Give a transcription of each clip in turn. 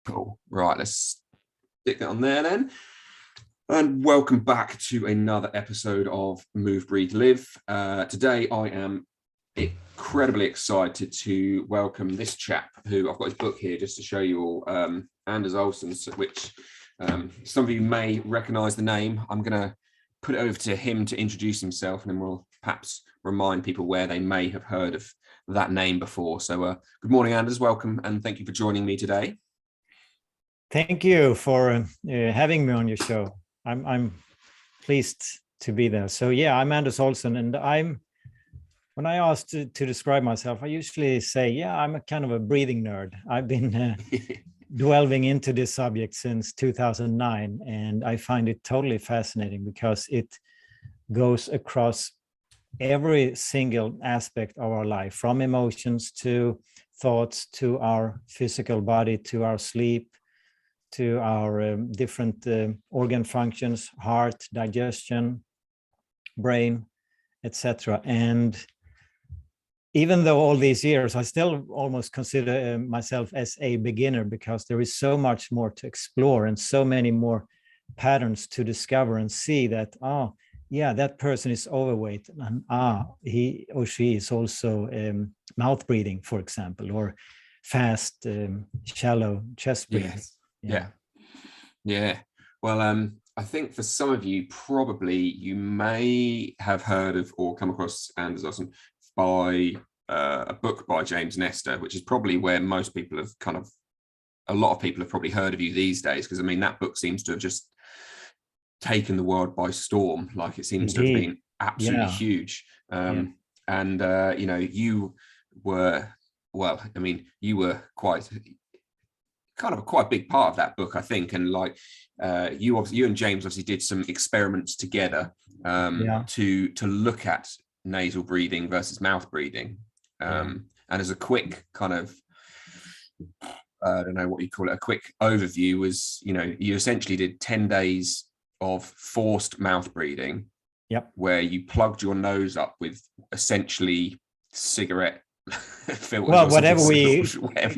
Cool. Right, let's stick that on there then. And welcome back to another episode of Move, Breathe, Live. Today I am incredibly excited to welcome this chap who I've got his book here just to show you all, Anders Olsson, which some of you may recognize the name. I'm going to put it over to him to introduce himself, and then we'll perhaps remind people where they may have heard of that name before. So good morning, Anders. Welcome, and thank you for joining me today. Thank you for having me on your show. I'm pleased to be there. So yeah, I'm Anders Olsson, and when I asked to describe myself, I usually say, yeah, I'm a kind of a breathing nerd. I've been delving into this subject since 2009, and I find it totally fascinating because it goes across every single aspect of our life, from emotions to thoughts to our physical body to our sleep to our different organ functions, heart, digestion, brain, etc. And even though all these years, I still almost consider myself as a beginner because there is so much more to explore and so many more patterns to discover and see that, oh, yeah, that person is overweight, and he or she is also mouth breathing, for example, or fast, shallow chest breathing. Yes. Yeah. Well, I think for some of you, probably you may have heard of or come across Anders Olsson by a book by James Nestor, which is probably where most people have a lot of people have probably heard of you these days, because I mean that book seems to have just taken the world by storm. Like it seems to have been absolutely huge. And you know, you were quite a big part of that book, I think. And like you and James obviously did some experiments together to look at nasal breathing versus mouth breathing. And as a quick kind of I don't know what you call it, a quick overview was, you know, you essentially did 10 days of forced mouth breathing, where you plugged your nose up with essentially cigarette filters. Well, whatever we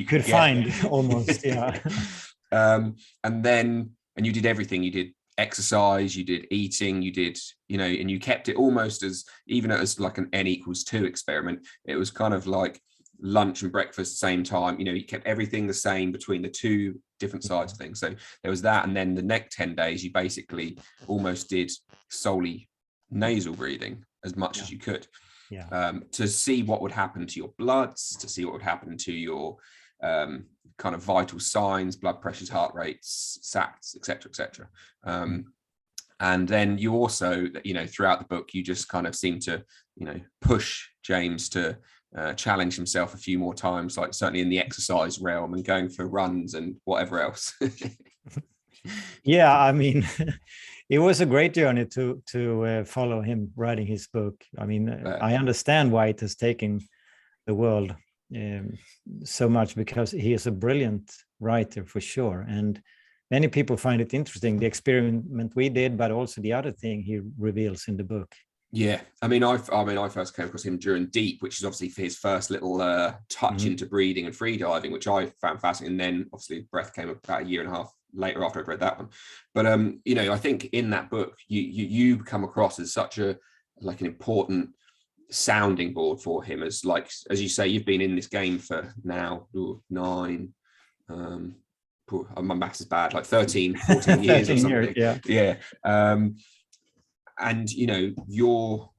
could find, almost, and you did everything. You did exercise, you did eating, you did, you know, and you kept it almost as, even as like an N=2 experiment. It was kind of like lunch and breakfast same time. You know, you kept everything the same between the two different sides of things. So there was that, and then the next 10 days you basically almost did solely nasal breathing as much as you could. To see what would happen to your bloods, to see what would happen to your kind of vital signs, blood pressures, heart rates, SATs, etc. And then you also, you know, throughout the book, you just kind of seem to, you know, push James to challenge himself a few more times, like certainly in the exercise realm and going for runs and whatever else. Yeah, I mean, it was a great journey to follow him writing his book. I mean, I understand why it has taken the world so much, because he is a brilliant writer for sure. And many people find it interesting, the experiment we did, but also the other thing he reveals in the book. Yeah, I mean, I first came across him during Deep, which is obviously for his first little touch into breathing and free diving, which I found fascinating. And then obviously Breath came about a year and a half later after I'd read that one. But you know, I think in that book you come across as such a like an important sounding board for him, as like, as you say, you've been in this game for now 9 my maths is bad, like 13 14 years or something. And you know, your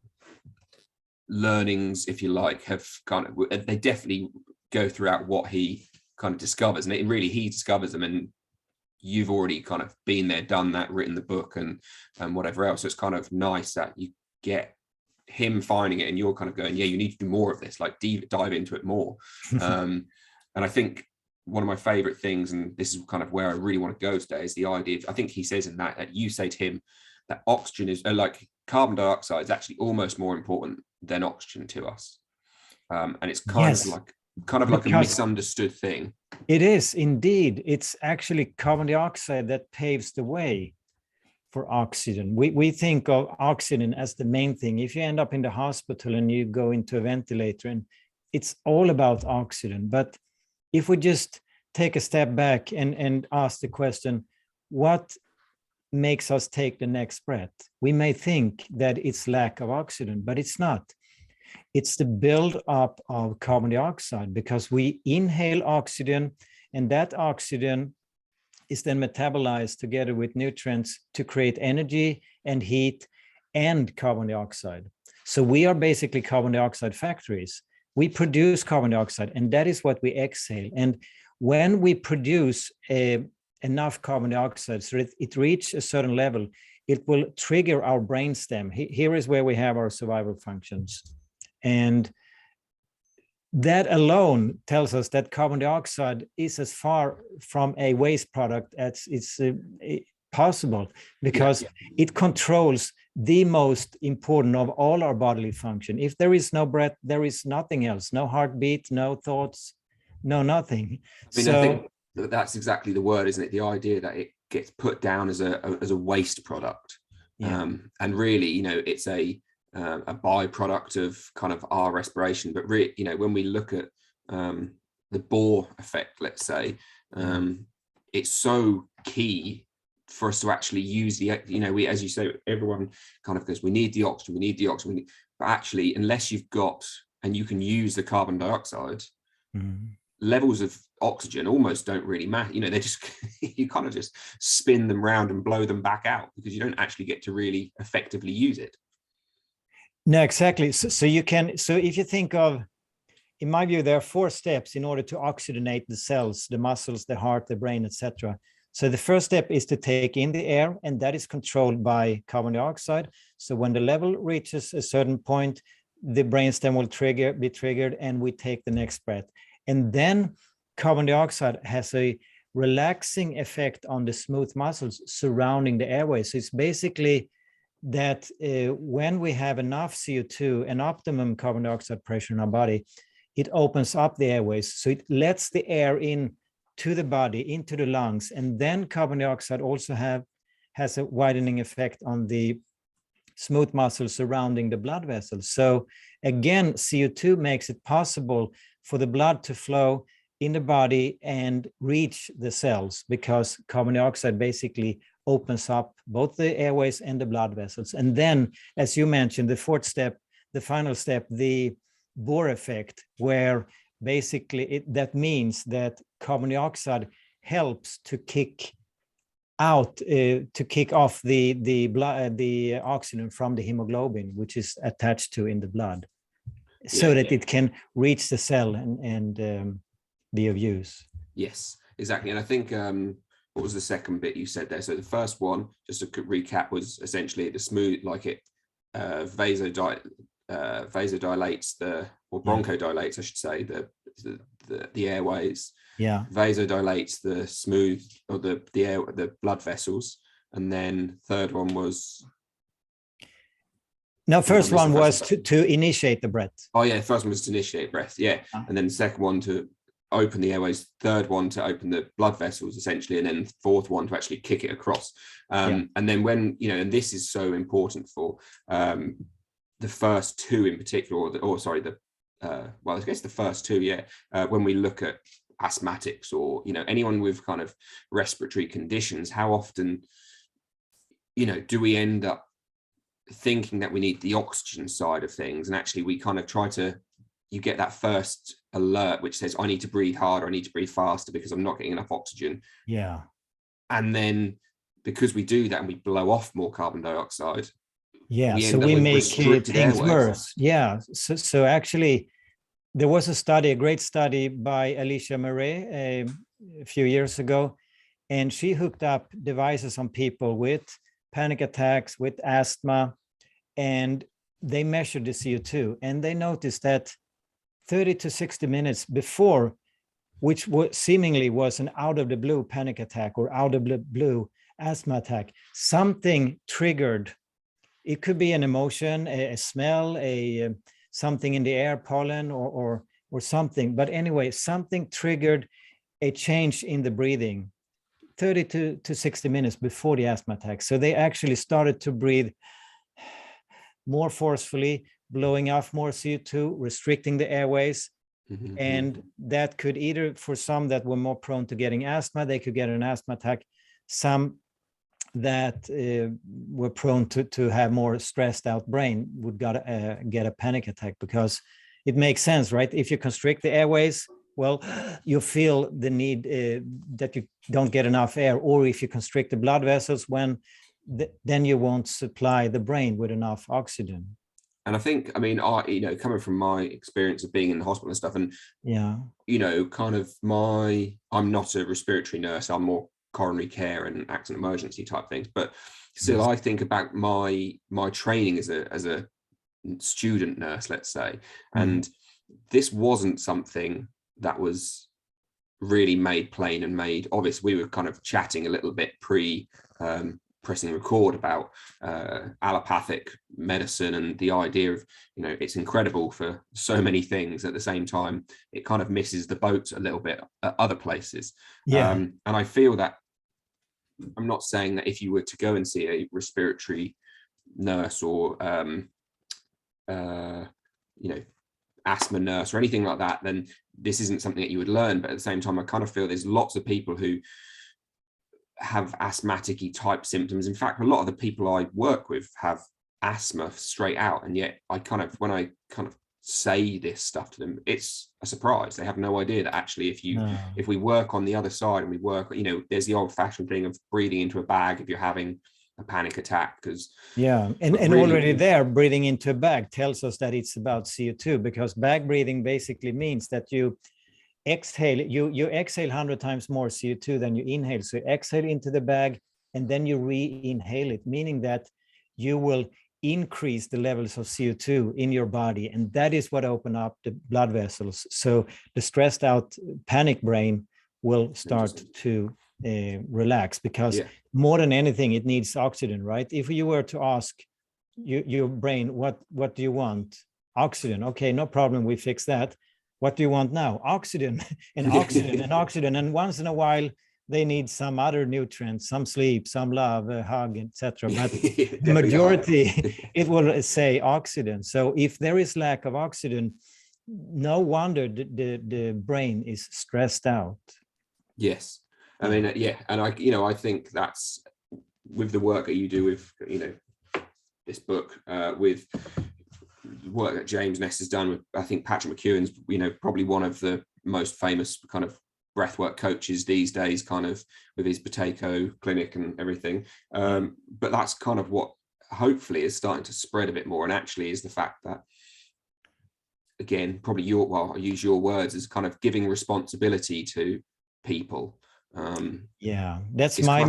learnings, if you like, have they definitely go throughout what he kind of discovers, and he discovers them, and you've already kind of been there, done that, written the book and whatever else. So it's kind of nice that you get him finding it and you're kind of going, yeah, you need to do more of this, like dive into it more. And I think one of my favorite things, and this is kind of where I really want to go today, is the idea of, I think he says in that you say to him that oxygen is like carbon dioxide is actually almost more important than oxygen to us. And it's kind of like a misunderstood thing. It is indeed. It's actually carbon dioxide that paves the way for oxygen. We think of oxygen as the main thing. If you end up in the hospital and you go into a ventilator, and it's all about oxygen. But if we just take a step back and ask the question, what makes us take the next breath? We may think that it's lack of oxygen, but it's not. It's the build-up of carbon dioxide, because we inhale oxygen, and that oxygen is then metabolized together with nutrients to create energy and heat and carbon dioxide. So we are basically carbon dioxide factories. We produce carbon dioxide, and that is what we exhale. And when we produce enough carbon dioxide so it reaches a certain level, it will trigger our brainstem. Here is where we have our survival functions. And that alone tells us that carbon dioxide is as far from a waste product as it's possible, because it controls the most important of all our bodily function. If there is no breath, there is nothing else, no heartbeat, no thoughts, no nothing. I mean, I think that's exactly the word, isn't it? The idea that it gets put down as a waste product. And really, you know, it's a byproduct of kind of our respiration. But really, you know, when we look at the Boh effect, let's say, it's so key for us to actually use the, you know, we, as you say, everyone kind of goes, we need the oxygen, we need the oxygen. But actually, unless you've got, and you can use the carbon dioxide, levels of oxygen almost don't really matter. You know, they just, you kind of just spin them round and blow them back out, because you don't actually get to really effectively use it. No, exactly. So you can, so if you think of, in my view, there are 4 steps in order to oxygenate the cells, the muscles, the heart, the brain, etc. So the first step is to take in the air, and that is controlled by carbon dioxide. So when the level reaches a certain point, the brainstem will be triggered, and we take the next breath. And then carbon dioxide has a relaxing effect on the smooth muscles surrounding the airway. So it's basically that when we have enough CO2 and optimum carbon dioxide pressure in our body, it opens up the airways. So it lets the air in to the body, into the lungs. And then carbon dioxide also has a widening effect on the smooth muscles surrounding the blood vessels. So again, CO2 makes it possible for the blood to flow in the body and reach the cells, because carbon dioxide basically opens up both the airways and the blood vessels. And then, as you mentioned, the 4th step, the final step, the Bohr effect, where basically that means that carbon dioxide helps to kick off the oxygen from the hemoglobin, which is attached to in the blood, so that it can reach the cell and be of use. Yes, exactly. And I think what was the second bit you said there? So the first one, just to recap, was essentially the smooth, like it vasodilates or bronchodilates, I should say, the airways. Yeah. Vasodilates the smooth, or the blood vessels. And then third one was. No, first one was to initiate the breath. Oh yeah, first one was to initiate breath. Yeah, and then the second one to open the airways, third one to open the blood vessels, essentially, and then fourth one to actually kick it across. And then when, you know, and this is so important for the first 2 in particular, well, I guess the first 2, when we look at asthmatics, or, you know, anyone with kind of respiratory conditions, how often, you know, do we end up thinking that we need the oxygen side of things, and actually we kind of try to, you get that first alert which says, I need to breathe harder, I need to breathe faster because I'm not getting enough oxygen. Yeah. And then because we do that and we blow off more carbon dioxide, so we make things worse. Yeah. So actually, there was a great study by Alicia Murray a few years ago, and she hooked up devices on people with panic attacks, with asthma, and they measured the CO2, and they noticed that 30 to 60 minutes before, which seemingly was an out of the blue panic attack or out of the blue asthma attack, something triggered. It could be an emotion, a smell, something in the air, pollen or something. But anyway, something triggered a change in the breathing 30 to 60 minutes before the asthma attack. So they actually started to breathe more forcefully, blowing off more CO2, restricting the airways, And that could either, for some that were more prone to getting asthma, they could get an asthma attack. Some that were prone to have more stressed out brain would get a panic attack, because it makes sense, right? If you constrict the airways, well, you feel the need that you don't get enough air, or if you constrict the blood vessels, then you won't supply the brain with enough oxygen. And I think, I mean, coming from my experience of being in the hospital and stuff, and yeah, I'm not a respiratory nurse, I'm more coronary care and accident emergency type things, but still, I think about my training as a student nurse, let's say, and this wasn't something that was really made plain and made obvious. We were kind of chatting a little bit pressing record about allopathic medicine and the idea of, it's incredible for so many things. At the same time, it kind of misses the boat a little bit at other places. And I feel that, I'm not saying that if you were to go and see a respiratory nurse or asthma nurse or anything like that, then this isn't something that you would learn. But at the same time, I kind of feel there's lots of people who have asthmatic-y type symptoms. In fact, a lot of the people I work with have asthma straight out, and yet when I say this stuff to them, it's a surprise. They have no idea that actually if we work on the other side and we work, there's the old-fashioned thing of breathing into a bag if you're having a panic attack, because and really, already there, breathing into a bag tells us that it's about CO2, because bag breathing basically means that you exhale, you exhale 100 times more CO2 than you inhale. So you exhale into the bag and then you re-inhale it, meaning that you will increase the levels of CO2 in your body, and that is what open up the blood vessels. So the stressed out panic brain will start to relax, because more than anything, it needs oxygen, right? If you were to ask your brain, what do you want? Oxygen. Okay, no problem, we fix that. What do you want now? Oxygen and oxygen and oxygen. And once in a while, they need some other nutrients, some sleep, some love, a hug, etc. But the majority, it will say oxygen. So if there is lack of oxygen, no wonder the brain is stressed out. Yes. I mean, and I think that's with the work that you do with, this book, with work that James Ness has done with, I think Patrick McEwen's, probably one of the most famous kind of breathwork coaches these days, kind of with his potato clinic and everything. But that's kind of what hopefully is starting to spread a bit more, and actually is the fact that, again, probably I'll use your words, as kind of giving responsibility to people. That's my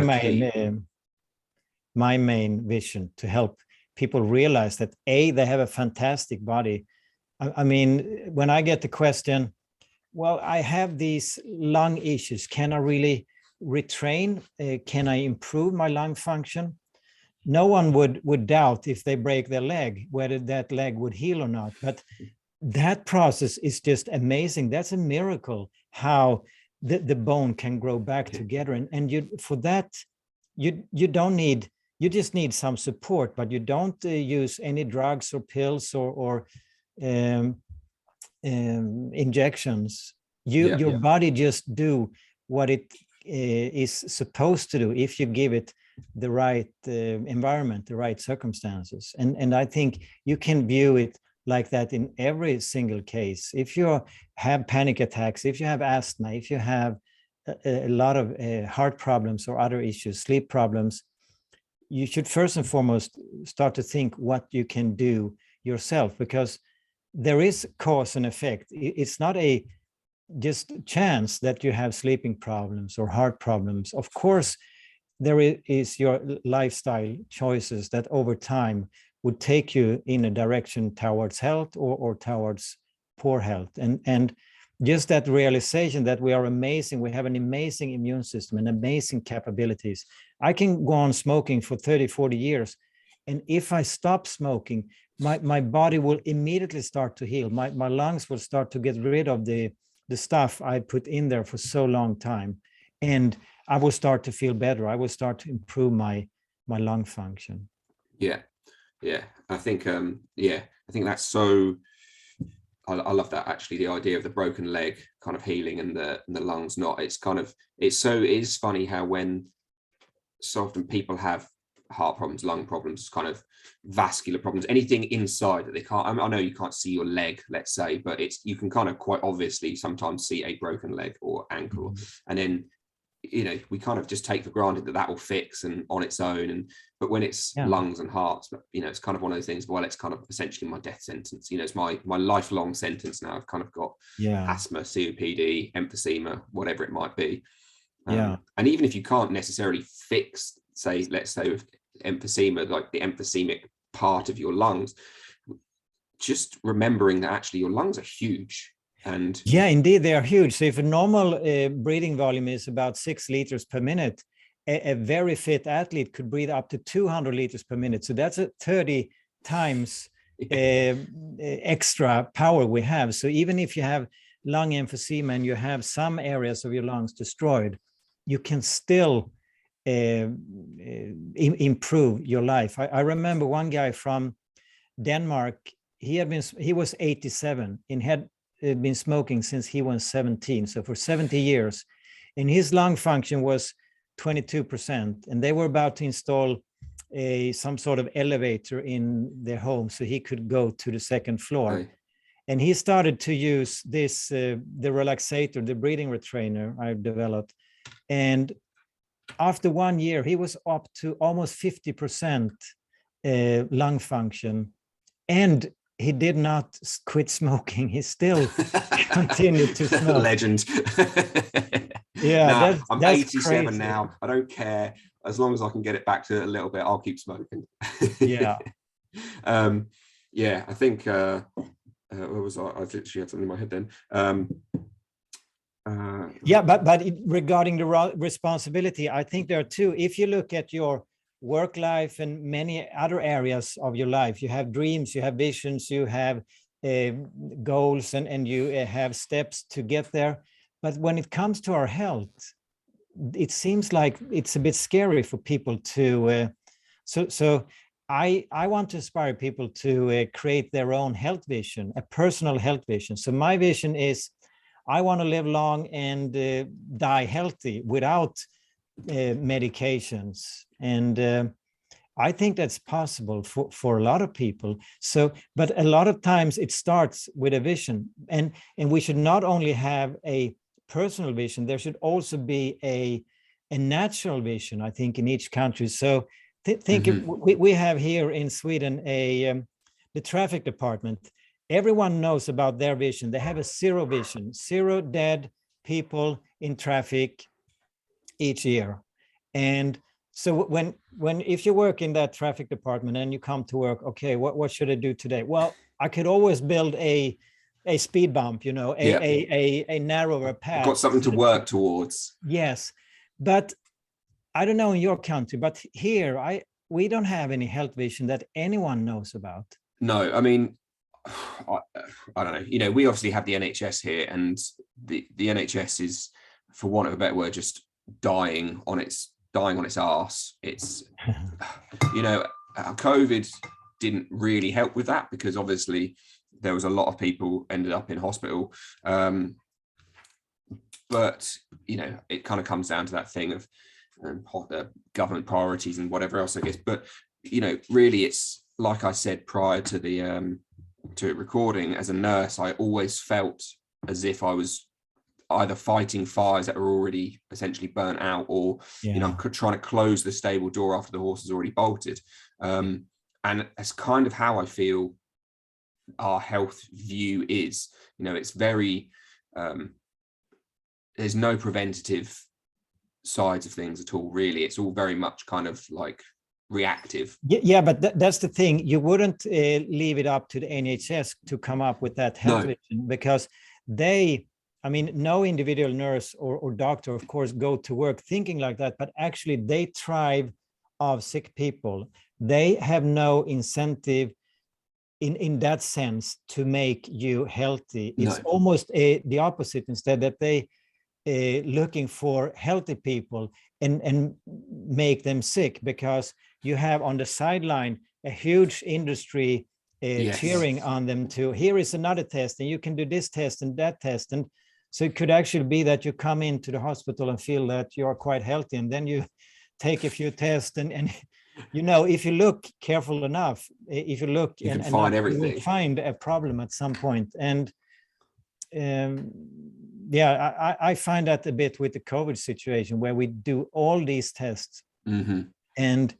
main vision, to help people realize that they have a fantastic body. I mean, when I get the question, well, I have these lung issues, can I really retrain? Can I improve my lung function? No one would doubt, if they break their leg, whether that leg would heal or not. But that process is just amazing. That's a miracle, how the bone can grow back together. And you don't need, you just need some support, but you don't use any drugs or pills or injections. Your body just do what it is supposed to do if you give it the right environment, the right circumstances. And I think you can view it like that in every single case. If you have panic attacks, if you have asthma, if you have a lot of heart problems or other issues, sleep problems, you should first and foremost start to think what you can do yourself, because there is cause and effect. It's not a just chance that you have sleeping problems or heart problems. Of course, there is your lifestyle choices that over time would take you in a direction towards health or towards poor health. And just that realization that we are amazing, we have an amazing immune system and amazing capabilities. I can go on smoking for 30, 40 years. And if I stop smoking, my body will immediately start to heal. My lungs will start to get rid of the stuff I put in there for so long time. And I will start to feel better. I will start to improve my lung function. Yeah. I think, I think that's so, I love that, actually, the idea of the broken leg kind of healing and the lungs not. It's kind of, it is funny how when so often people have heart problems, lung problems, kind of vascular problems, anything inside that they can't, I know you can't see your leg, let's say, but it's, you can kind of quite obviously sometimes see a broken leg or ankle. And then, you know, we kind of just take for granted that that will fix and on its own. And but when it's lungs and hearts, you know, it's kind of one of those things, well, it's kind of essentially my death sentence. You know, it's my lifelong sentence now. I've kind of got asthma, COPD, emphysema, whatever it might be. And even if you can't necessarily fix, say, let's say with emphysema, like the emphysemic part of your lungs, just remembering that actually your lungs are huge. And yeah, indeed, they are huge. So if a normal breathing volume is about 6 liters per minute, a very fit athlete could breathe up to 200 liters per minute. So that's a 30 times extra power we have. So even if you have lung emphysema and you have some areas of your lungs destroyed, you can still improve your life. I remember one guy from Denmark. He was 87 and had been smoking since he was 17, so for 70 years, and his lung function was 22%, and they were about to install some sort of elevator in their home so he could go to the second floor. And he started to use this the relaxator, the breathing retrainer I've developed, and after 1 year he was up to almost 50% lung function, and he did not quit smoking. He still continued to smoke. Legend. Yeah, I'm 87 crazy. Now. I don't care. As long as I can get it back to a little bit, I'll keep smoking. Yeah. Yeah, I think, where was I? I literally had something in my head then. Yeah, but regarding the responsibility, I think there are two. If you look at your work life and many other areas of your life, you have dreams, you have visions, you have goals, and you have steps to get there. But when it comes to our health, it seems like it's a bit scary for people to so I want to inspire people to create their own health vision, a personal health vision. So my vision is I want to live long and die healthy without medications, and I think that's possible for a lot of people. So, but a lot of times it starts with a vision, and we should not only have a personal vision, there should also be a national vision, I think, in each country. So think we have here in Sweden the traffic department. Everyone knows about their vision. They have a zero vision, 0 dead people in traffic each year. And so if you work in that traffic department and you come to work, okay, what should I do today? Well, I could always build a speed bump, you know, a narrower path. Got something to work towards. Yes, but I don't know in your country, but here we don't have any health vision that anyone knows about. No, I mean, I don't know. You know, we obviously have the NHS here, and the NHS is, for want of a better word, just dying on its arse. It's, you know, COVID didn't really help with that, because obviously there was a lot of people ended up in hospital. But, you know, it kind of comes down to that thing of government priorities and whatever else, I guess. But, you know, really, it's like I said prior to the to it recording, as a nurse, I always felt as if I was either fighting fires that are already essentially burnt out, or you know, I'm trying to close the stable door after the horse has already bolted. And that's kind of how I feel our health view is. You know, it's very there's no preventative sides of things at all, really. It's all very much kind of like reactive. Yeah, but that's the thing. You wouldn't leave it up to the NHS to come up with that health vision, because I mean, no individual nurse or doctor, of course, go to work thinking like that, but actually they thrive off sick people. They have no incentive in that sense to make you healthy. It's almost the opposite, instead, that they looking for healthy people and make them sick, because you have on the sideline a huge industry Yes. cheering on them to, here is another test, and you can do this test and that test. And so it could actually be that you come into the hospital and feel that you are quite healthy, and then you take a few tests, and you know, if you look careful enough, if you look You can enough, find everything. you will find a problem at some point. And yeah, I find that a bit with the COVID situation, where we do all these tests. Mm-hmm. And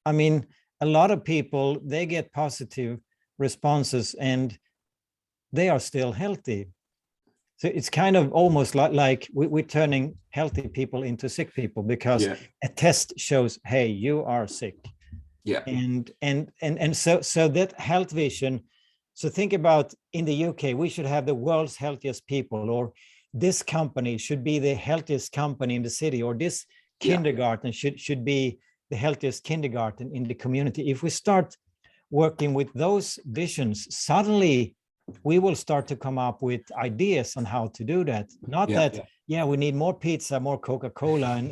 I mean, a lot of people, they get positive responses and they are still healthy. So it's kind of almost like we're turning healthy people into sick people, because a test shows, hey, you are sick. Yeah. And so that health vision. So think about, in the UK, we should have the world's healthiest people, or this company should be the healthiest company in the city, or this kindergarten should be the healthiest kindergarten in the community. If we start working with those visions, suddenly we will start to come up with ideas on how to do that. Not we need more pizza, more Coca-Cola,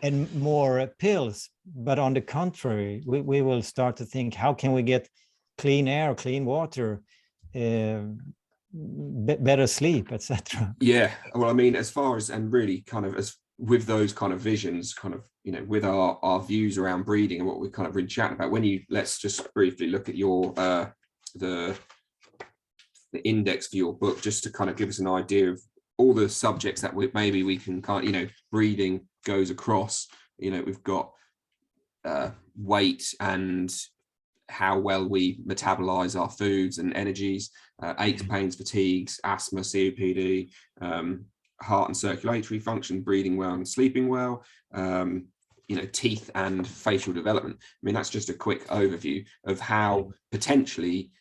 and more pills, but on the contrary, we will start to think, how can we get clean air, clean water, better sleep, etc. Yeah, well, I mean, as far as, and really kind of as with those kind of visions, kind of, you know, with our views around breeding and what we're kind of really chatting about, when you, let's just briefly look at your the index for your book, just to kind of give us an idea of all the subjects that maybe we can kind of, you know, breeding goes across. You know, we've got weight and how well we metabolize our foods and energies, aches, pains, fatigues, asthma, COPD, heart and circulatory function, breathing well and sleeping well, you know, teeth and facial development. I mean, that's just a quick overview of how potentially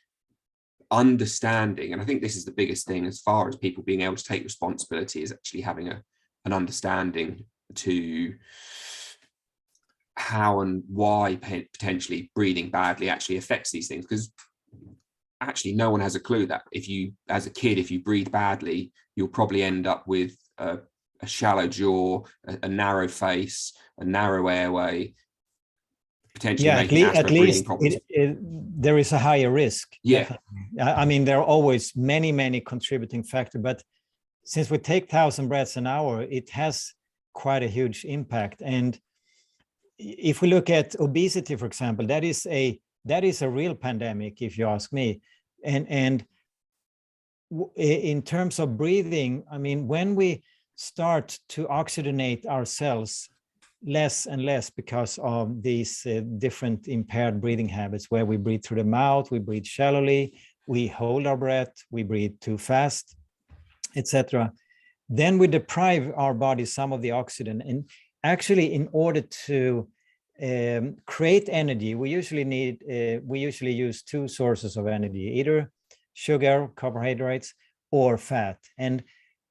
understanding, and I think this is the biggest thing as far as people being able to take responsibility, is actually having an understanding to how and why potentially breathing badly actually affects these things. Because actually no one has a clue that if you, as a kid, if you breathe badly, you'll probably end up with a shallow jaw, a narrow face, a narrow airway, potentially at least there is a higher risk. I mean, there are always many contributing factors, but since we take 1,000 breaths an hour, it has quite a huge impact. And if we look at obesity, for example, that is a real pandemic, if you ask me. And in terms of breathing, I mean, when we start to oxygenate our cells less and less because of these different impaired breathing habits, where we breathe through the mouth, we breathe shallowly, we hold our breath, we breathe too fast, etc., then we deprive our body some of the oxygen. And actually, in order to create energy, we usually use two sources of energy, either sugar, carbohydrates, or fat. And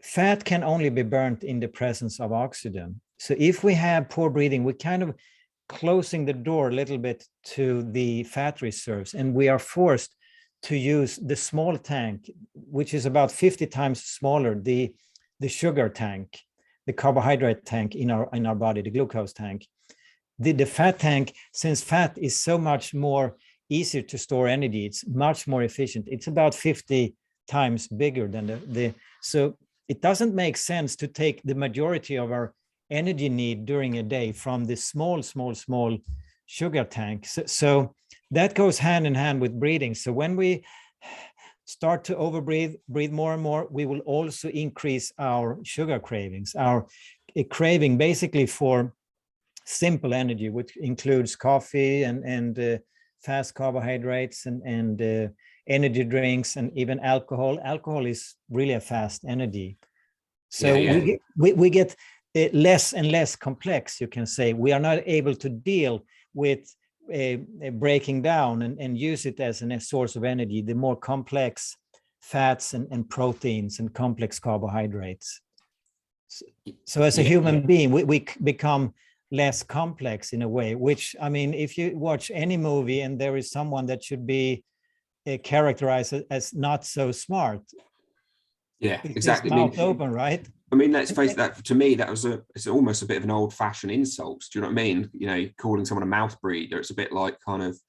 fat can only be burnt in the presence of oxygen. So if we have poor breathing, we're kind of closing the door a little bit to the fat reserves, and we are forced to use the small tank, which is about 50 times smaller, the sugar tank, the carbohydrate tank in our body, the glucose tank. The fat tank, since fat is so much more easier to store energy, it's much more efficient. It's about 50 times bigger than so it doesn't make sense to take the majority of our energy need during a day from the small sugar tank. So that goes hand in hand with breathing. So when we start to breathe more and more, we will also increase our sugar cravings, our craving basically for simple energy, which includes coffee and fast carbohydrates and energy drinks, and even alcohol. Alcohol is really a fast energy. So we get less and less complex, you can say. We are not able to deal with breaking down and use it as a source of energy, the more complex fats and proteins and complex carbohydrates. So as a human being, we become less complex in a way, which, I mean, if you watch any movie and there is someone that should be characterized as not so smart, exactly, mouth open, right? I mean, let's face that. To me, it's almost a bit of an old-fashioned insult. Do you know what I mean? You know, calling someone a mouth breather. It's a bit like kind of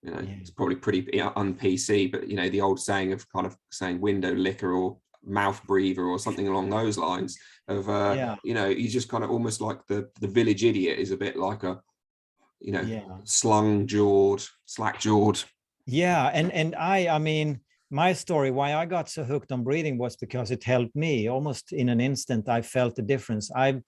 You know, Yeah. it's probably pretty un-PC, but you know, the old saying of kind of saying window licker or mouth breather or something along those lines of, Yeah. you know, you just kind of almost like the village idiot is a bit like a, you know, Yeah. slung-jawed, slack-jawed. Yeah. And I mean, my story, why I got so hooked on breathing was because it helped me almost in an instant. I felt the difference. I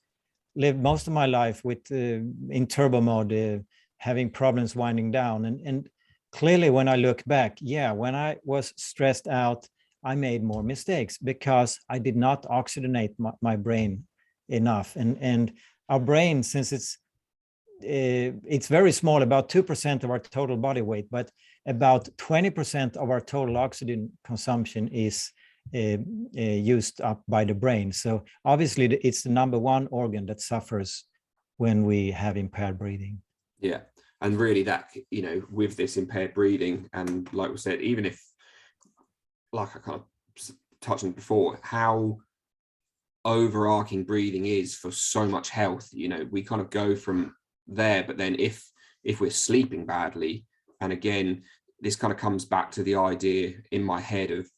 lived most of my life with in turbo mode, having problems winding down. And clearly, when I look back, yeah, when I was stressed out, I made more mistakes because I did not oxygenate my brain enough. And our brain, since it's very small, about 2% of our total body weight, but about 20% of our total oxygen consumption is used up by the brain. So obviously it's the number one organ that suffers when we have impaired breathing. Yeah. And really that, you know, with this impaired breathing, and like we said, even if, like I kind of touched on before, how overarching breathing is for so much health, you know, we kind of go from there. But then if we're sleeping badly, and again, this kind of comes back to the idea in my head of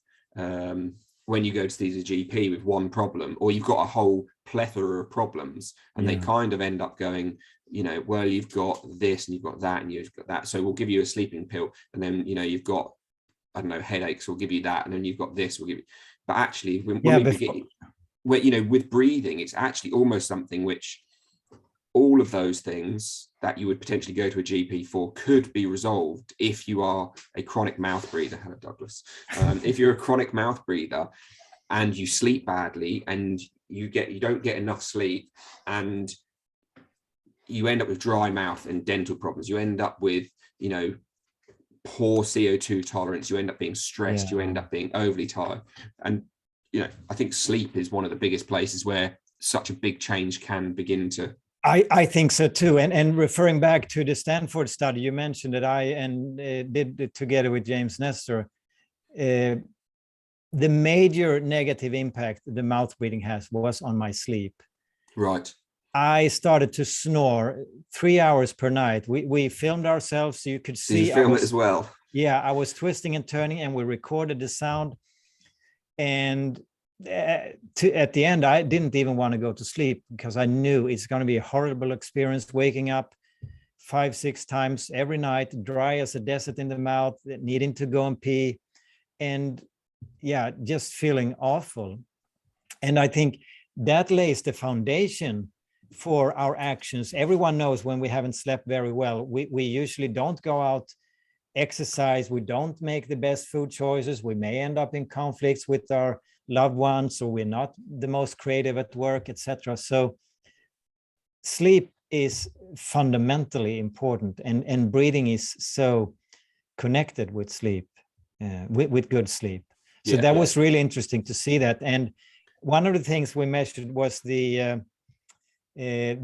when you go to see the GP with one problem, or you've got a whole plethora of problems, and they kind of end up going, you know, well, you've got this and you've got that and you've got that, so we'll give you a sleeping pill, and then, you know, you've got, I don't know, headaches, we'll give you that, and then you've got this, we'll give you. But actually, when we begin, where, you know, with breathing, it's actually almost something which all of those things that you would potentially go to a GP for could be resolved if you are a chronic mouth breather. Hello, Douglas. If you're a chronic mouth breather and you sleep badly and you don't get enough sleep, and you end up with dry mouth and dental problems, you end up with, you know, poor CO2 tolerance, you end up being stressed, you end up being overly tired. And, you know, I think sleep is one of the biggest places where such a big change can begin to. I think so too. And referring back to the Stanford study you mentioned that I did it together with James Nestor, the major negative impact the mouth breathing has was on my sleep. Right. I started to snore 3 hours per night. We filmed ourselves so you could see. Did you film it as well? Yeah, I was twisting and turning, and we recorded the sound. And at the end, I didn't even want to go to sleep because I knew it's going to be a horrible experience, waking up 5-6 times every night, dry as a desert in the mouth, needing to go and pee, and yeah, just feeling awful. And I think that lays the foundation for our actions. Everyone knows when we haven't slept very well, we usually don't go out, exercise, we don't make the best food choices, we may end up in conflicts with our loved ones, or we're not the most creative at work, etc. So sleep is fundamentally important, and breathing is so connected with sleep, with good sleep. So that was really interesting to see that. And one of the things we measured was the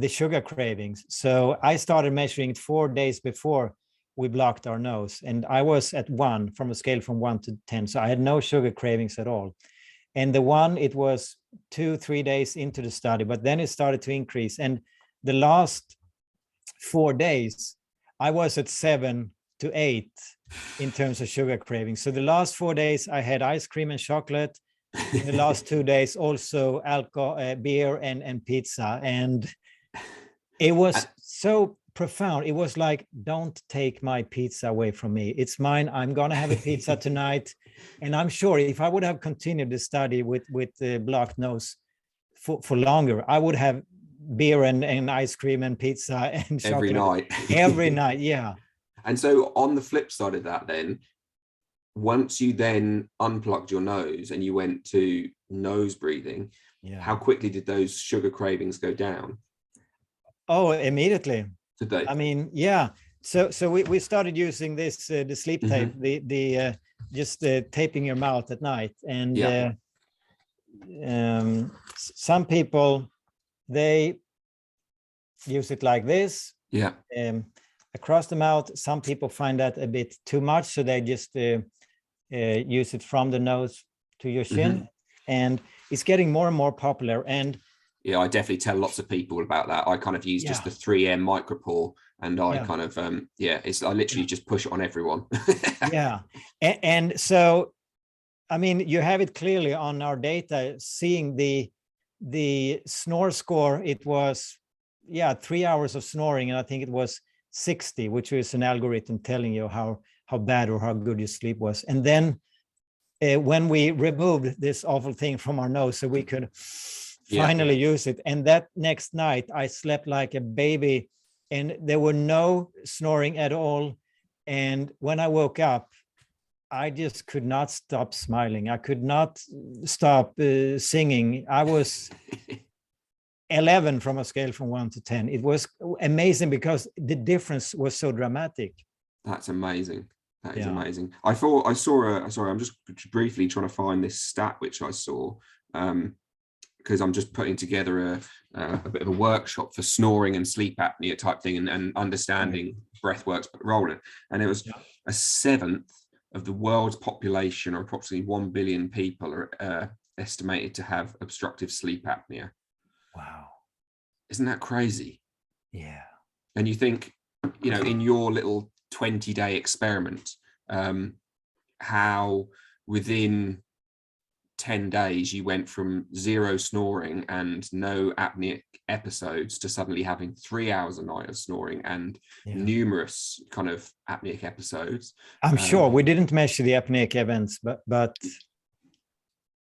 sugar cravings. So I started measuring it 4 days before we blocked our nose, and I was at 1 from a scale from 1 to 10. So I had no sugar cravings at all. And the one, it was 2-3 days into the study, but then it started to increase. And the last 4 days, I was at 7 to 8 in terms of sugar cravings. So the last 4 days, I had ice cream and chocolate. In the last 2 days, also alcohol, beer and pizza. And it was so profound. It was like, don't take my pizza away from me. It's mine. I'm going to have a pizza tonight. And I'm sure if I would have continued the study with the blocked nose for longer, I would have beer and ice cream and pizza and chocolate every night. Every night, yeah. And so on the flip side of that, then, once you then unplugged your nose and you went to nose breathing, how quickly did those sugar cravings go down? Oh, immediately. Did they? I mean, yeah. So we started using this the sleep tape, the just taping your mouth at night, and some people, they use it like this, across the mouth. Some people find that a bit too much, so they just use it from the nose to your chin, and it's getting more and more popular. And I definitely tell lots of people about that. I kind of use just the 3M micropore and I Yeah. kind of I literally just push it on everyone. Yeah. And so, I mean, you have it clearly on our data, seeing the snore score. It was 3 hours of snoring, and I think it was 60, which is an algorithm telling you how bad or how good your sleep was. And then when we removed this awful thing from our nose so we could finally use it, and that next night I slept like a baby, and there were no snoring at all. And when I woke up, I just could not stop smiling. I could not stop singing. I was 11 from a scale from 1 to 10. It was amazing because the difference was so dramatic. That's amazing. That is amazing. I thought I saw sorry, I'm just briefly trying to find this stat which I saw, because I'm just putting together a bit of a workshop for snoring and sleep apnea type thing, and understanding breathwork's role in it. And it was a seventh of the world's population, or approximately 1 billion people, are estimated to have obstructive sleep apnea. Wow. Isn't that crazy? Yeah. And you think, in your little 20-day experiment, how within 10 days you went from 0 snoring and no apneic episodes to suddenly having 3 hours a night of snoring and numerous kind of apneic episodes. I'm sure we didn't measure the apneic events, but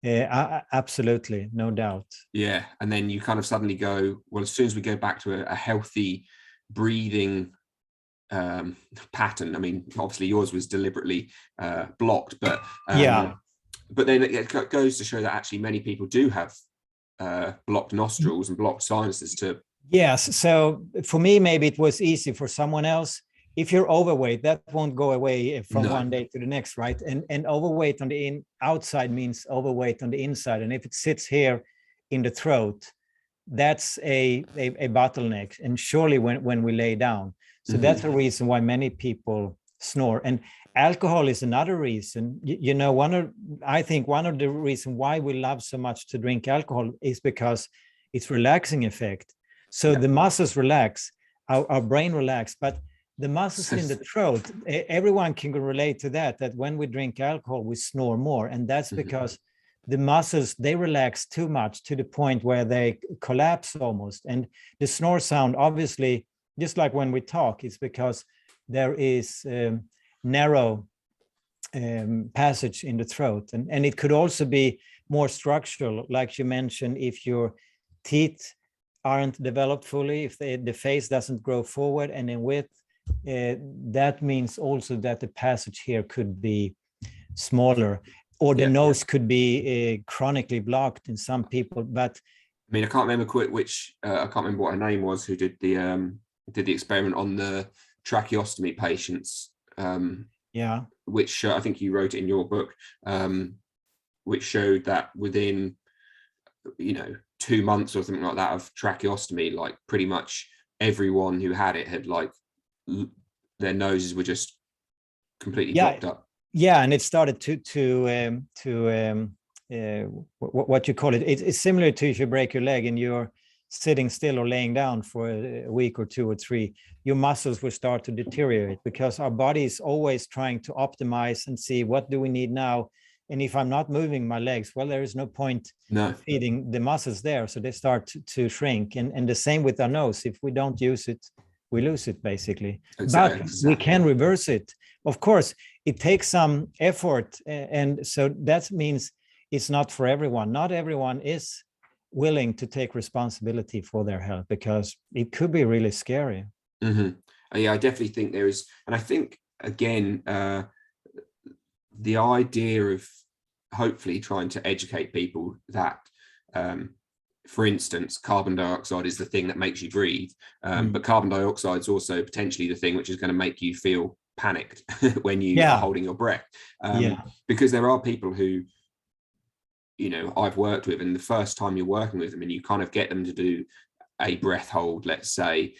absolutely, no doubt. Yeah. And then you kind of suddenly go, well, as soon as we go back to a healthy breathing pattern, I mean, obviously yours was deliberately blocked, but then it goes to show that actually many people do have blocked nostrils and blocked sinuses to. Yes. So for me, maybe it was easy. For someone else, if you're overweight, that won't go away from one day to the next, right? And overweight on the outside means overweight on the inside. And if it sits here in the throat, that's a bottleneck. And surely when we lay down. So that's a reason why many people snore. And alcohol is another reason. I think one of the reasons why we love so much to drink alcohol is because it's relaxing effect. So the muscles relax, our brain relax, but the muscles in the throat, everyone can relate to that when we drink alcohol, we snore more. And that's because the muscles, they relax too much to the point where they collapse almost. And the snore sound, obviously, just like when we talk, it's because there is narrow passage in the throat. And it could also be more structural, like you mentioned, if your teeth aren't developed fully, if the face doesn't grow forward and in width, that means also that the passage here could be smaller, or the nose could be chronically blocked in some people. But I mean, I can't remember which I can't remember what her name was who did the experiment on the tracheostomy patients. Which I think you wrote it in your book, which showed that within 2 months or something like that of tracheostomy, like pretty much everyone who had it had their noses were just completely blocked up. Yeah, and it started what you call it. It's similar to if you break your leg and you're sitting still or laying down for a week or 2 or 3, your muscles will start to deteriorate because our body is always trying to optimize and see what do we need now. And if I'm not moving my legs, well, there is no point feeding the muscles there. So they start to shrink. And the same with our nose. If we don't use it, we lose it basically. Exactly. But we can reverse it. Of course, it takes some effort. And so that means it's not for everyone. Not everyone is willing to take responsibility for their health because it could be really scary. Yeah, I definitely think there is. And I think, again, the idea of hopefully trying to educate people that, for instance, carbon dioxide is the thing that makes you breathe, but carbon dioxide is also potentially the thing which is going to make you feel panicked when you are holding your breath. Because there are people who, I've worked with, and the first time you're working with them and you kind of get them to do a breath hold, let's say,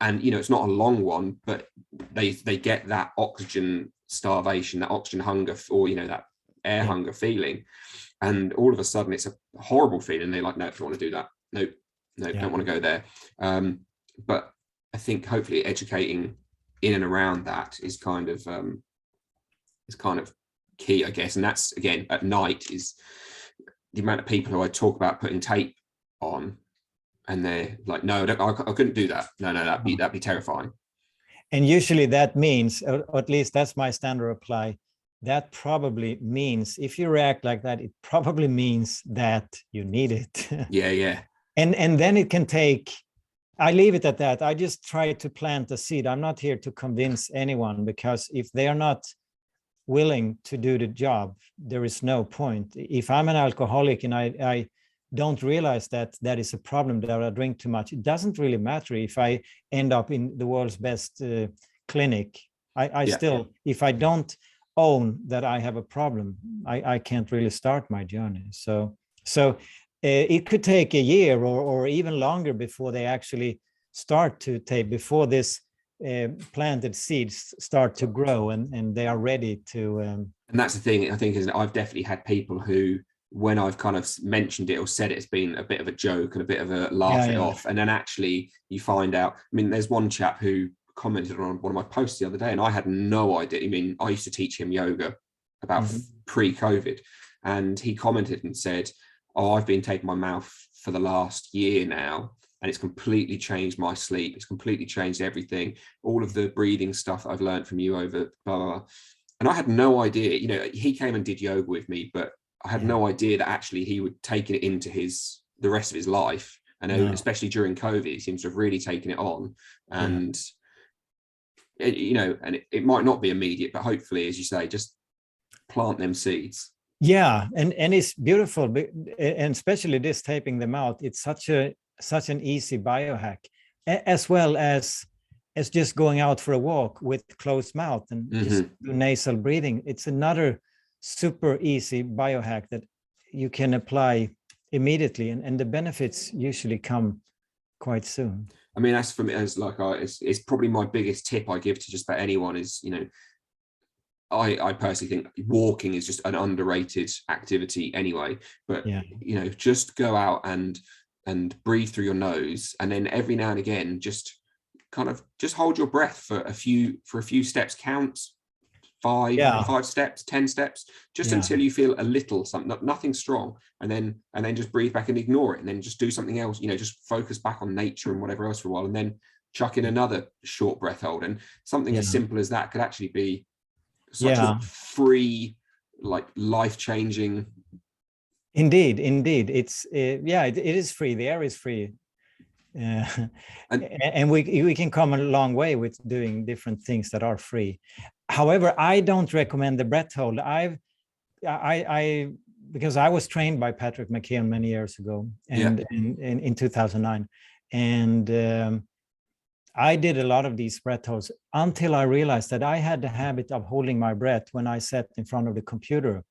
and it's not a long one, but they get that oxygen starvation, that oxygen hunger, or that air hunger feeling, and all of a sudden it's a horrible feeling. They're like, no, I don't want to do that. No, don't want to go there. But I think hopefully educating in and around that is kind of key, I guess. And that's, again, at night, is the amount of people who I talk about putting tape on, and they're like, no, I couldn't do that. No, that'd be terrifying. And usually that means, or at least that's my standard reply, that probably means, if you react like that, it probably means that you need it. Yeah. And then it can take, I leave it at that. I just try to plant a seed. I'm not here to convince anyone, because if they are not willing to do the job, there is no point. If I'm an alcoholic and I don't realize that that is a problem, that I drink too much, it doesn't really matter if I end up in the world's best clinic. I still, if I don't own that I have a problem, I can't really start my journey. So it could take a year or even longer before they actually start to take, before this planted seeds start to grow and they are ready to. And that's the thing, I think, is I've definitely had people who, when I've kind of mentioned it or said it's been a bit of a joke and a bit of a laugh it off, and then actually you find out. I mean, there's one chap who commented on one of my posts the other day, and I had no idea. I mean, I used to teach him yoga about pre-COVID, and he commented and said, oh, I've been taking my mouth for the last year now, and it's completely changed my sleep. It's completely changed everything. All of the breathing stuff I've learned from you over blah, blah, blah. And I had no idea, you know, he came and did yoga with me, but I had no idea that actually he would take it into the rest of his life. I know, especially during COVID, he seems to have really taken it on. And, you know, and it might not be immediate, but hopefully, as you say, just plant them seeds. Yeah, and it's beautiful, and especially this taping them out. It's such an easy biohack, as well as just going out for a walk with closed mouth and just do nasal breathing. It's another super easy biohack that you can apply immediately, and the benefits usually come quite soon. I mean, as for me, as like it's probably my biggest tip I give to just about anyone is, you know, I personally think walking is just an underrated activity anyway, but you know, just go out and breathe through your nose, and then every now and again just kind of just hold your breath for a few steps, count 5 steps, 10 steps, just until you feel a little something, nothing strong, and then just breathe back and ignore it, and then just do something else, you know, just focus back on nature and whatever else for a while, and then chuck in another short breath hold. And something as simple as that could actually be such a free, like, life-changing. Indeed it's it is free. The air is free, and we can come a long way with doing different things that are free. However, I don't recommend the breath hold. I because I was trained by Patrick McKeown many years ago, and in 2009, and I did a lot of these breath holds until I realized that I had the habit of holding my breath when I sat in front of the computer,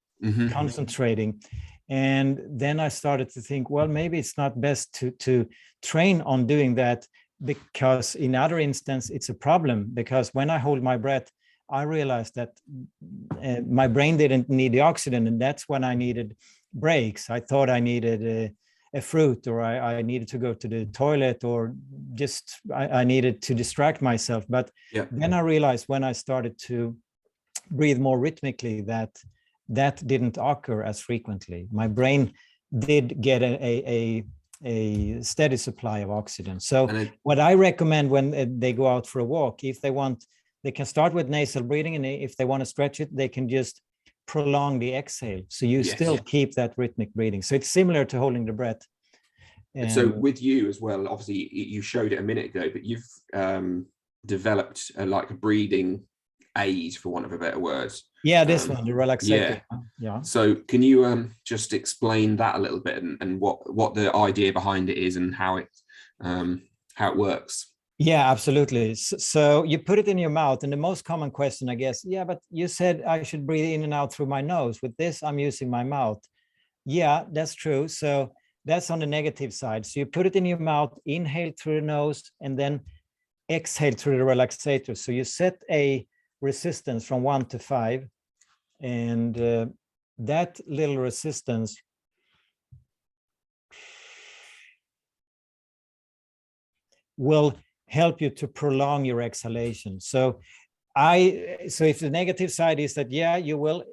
concentrating. And then I started to think, well, maybe it's not best to train on doing that, because in other instances it's a problem. Because when I hold my breath, I realized that my brain didn't need the oxygen, and that's when I needed breaks. I thought I needed a fruit, or I needed to go to the toilet, or just I needed to distract myself. But then I realized when I started to breathe more rhythmically that didn't occur as frequently. My brain did get a steady supply of oxygen. So what I recommend when they go out for a walk, if they want, they can start with nasal breathing, and if they want to stretch it, they can just prolong the exhale, so you still keep that rhythmic breathing. So it's similar to holding the breath. And so with you as well, obviously you showed it a minute ago, but you've developed like a breathing aid, for want of a better word. This one, the relaxator. So can you just explain that a little bit, and what the idea behind it is, and how it works? Yeah, absolutely. So you put it in your mouth, and the most common question, I guess, but you said I should breathe in and out through my nose. With this, I'm using my mouth. Yeah, that's true. So that's on the negative side. So you put it in your mouth, inhale through the nose, and then exhale through the relaxator. So you set a resistance from 1 to 5, and that little resistance will help you to prolong your exhalation. So if the negative side is that, yeah, you will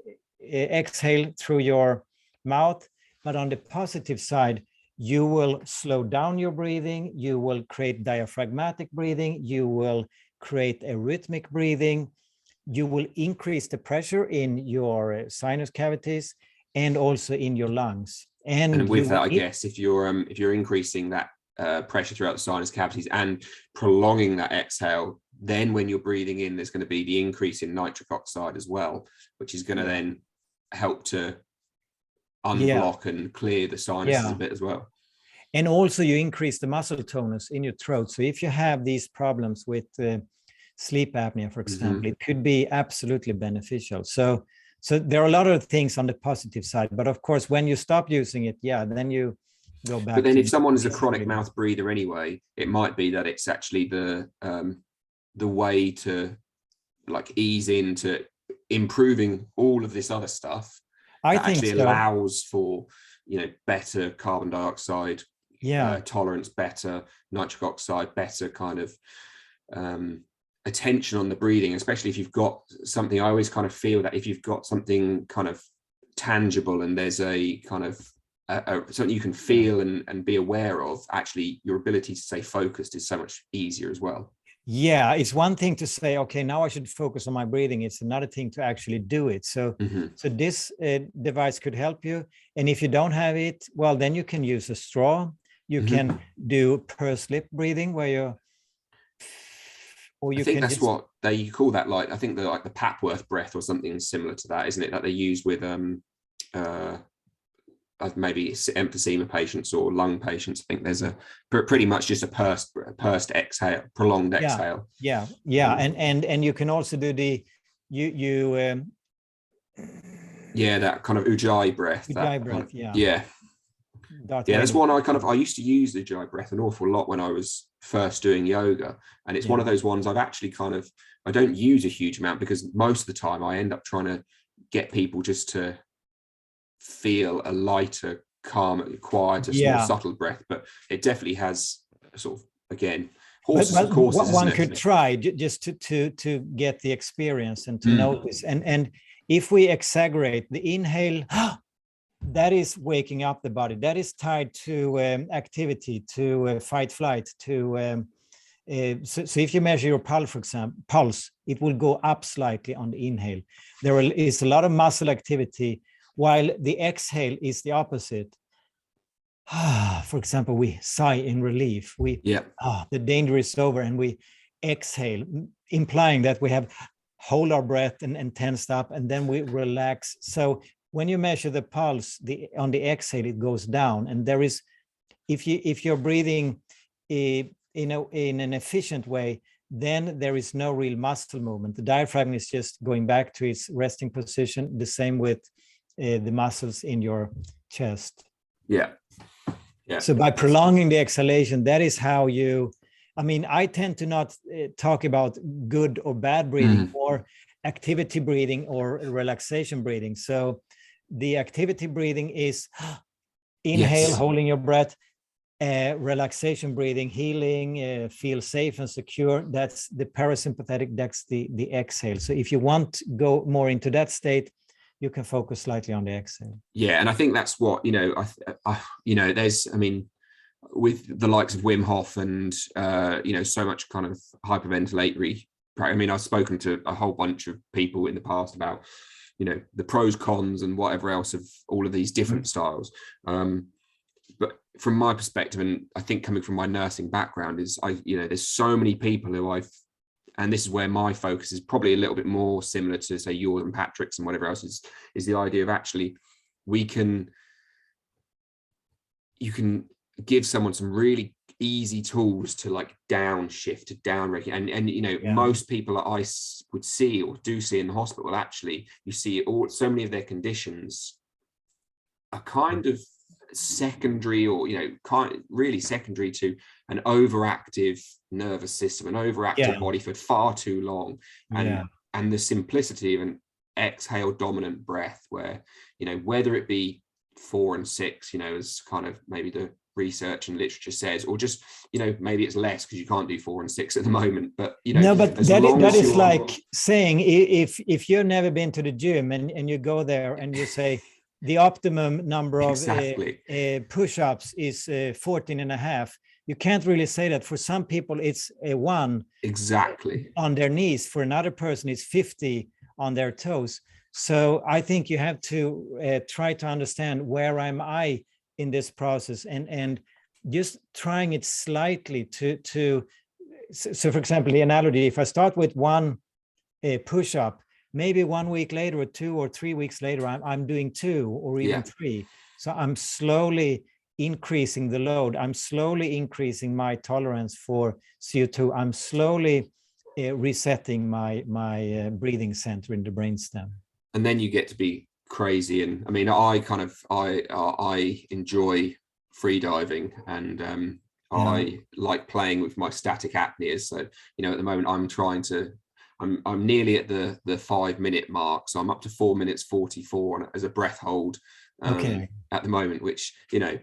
exhale through your mouth, but on the positive side, you will slow down your breathing, you will create diaphragmatic breathing, you will create a rhythmic breathing, you will increase the pressure in your sinus cavities and also in your lungs. And with that, I guess if you're increasing that pressure throughout the sinus cavities and prolonging that exhale, then when you're breathing in, there's going to be the increase in nitric oxide as well, which is going to then help to unblock and clear the sinuses a bit as well. And also you increase the muscle tonus in your throat. So if you have these problems with sleep apnea, for example, it could be absolutely beneficial. So there are a lot of things on the positive side, but of course, when you stop using it, then you go back. But then if someone is a chronic mouth breather anyway, it might be that it's actually the way to like ease into improving all of this other stuff. I think actually allows for, better carbon dioxide tolerance, better nitric oxide, better kind of attention on the breathing, especially if you've got something. I always kind of feel that if you've got something kind of tangible and there's a kind of something you can feel and be aware of, actually your ability to stay focused is so much easier as well. Yeah, it's one thing to say, okay, now I should focus on my breathing. It's another thing to actually do it. So this device could help you. And if you don't have it, well, then you can use a straw. You can do pursed lip breathing where you I think that's what they call that. Like, I think the Papworth breath or something similar to that, isn't it? That they use with maybe emphysema patients or lung patients. I think there's a pretty much just a pursed exhale, prolonged exhale. Yeah. And you can also do the that kind of ujjayi breath. Yeah, that's one I used to use the ujjayi breath an awful lot when I was first doing yoga, and it's one of those ones I've actually I don't use a huge amount, because most of the time I end up trying to get people just to feel a lighter, calmer, quieter, more subtle breath. But it definitely has sort of, again, horses and courses. One could try just to get the experience and to notice. And if we exaggerate the inhale, that is waking up the body. That is tied to activity, to fight, flight, to so if you measure your pulse, for example, it will go up slightly on the inhale. There is a lot of muscle activity, while the exhale is the opposite. For example, we sigh in relief. The danger is over, and we exhale, implying that we have hold our breath and tensed up, and then we relax. So when you measure the pulse, on the exhale, it goes down. And there is, if you're breathing in an efficient way, then there is no real muscle movement. The diaphragm is just going back to its resting position. The same with the muscles in your chest. Yeah. So by prolonging the exhalation, that is how I tend to not talk about good or bad breathing, or activity breathing or relaxation breathing. So the activity breathing is inhale, holding your breath, relaxation breathing, healing, feel safe and secure. That's the parasympathetic, that's the exhale. So if you want to go more into that state, you can focus slightly on the exhale. Yeah, and I think that's what, there's, with the likes of Wim Hof and, so much kind of hyperventilatory. I've spoken to a whole bunch of people in the past about, the pros, cons, and whatever else of all of these different styles. But from my perspective, and I think coming from my nursing background, is there's so many people who and this is where my focus is probably a little bit more similar to, say, yours and Patrick's and whatever else, is the idea of actually you can give someone some really easy tools to like downshift, to down regulate. And most people that I would see or do see in the hospital, actually, you see so many of their conditions are kind of secondary, or really secondary to an overactive nervous system, an overactive body for far too long, and the simplicity of an exhale dominant breath, where whether it be 4 and 6 is kind of maybe the research and literature says, or just, you know, maybe it's less because you can't do 4 and 6 at the moment, but you know, no, but as that long that as is you're like saying, if you've never been to the gym and you go there and you say the optimum number of exactly push-ups is 14 and a half, you can't really say that. For some people it's a 1 exactly on their knees, for another person it's 50 on their toes. So I think you have to try to understand where am I in this process, and just trying it slightly to so for example, the analogy, if I start with 1 push-up, maybe 1 week later or 2 or 3 weeks later I'm doing 2 or even 3. So I'm slowly increasing the load, I'm slowly increasing my tolerance for CO2, I'm slowly resetting my breathing center in the brainstem. And then you get to be crazy. And I mean, I enjoy free diving, and I like playing with my static apneas. So, you know, at the moment I'm nearly at the 5-minute mark. So I'm up to 4 minutes 44 as a breath hold at the moment, which, you know,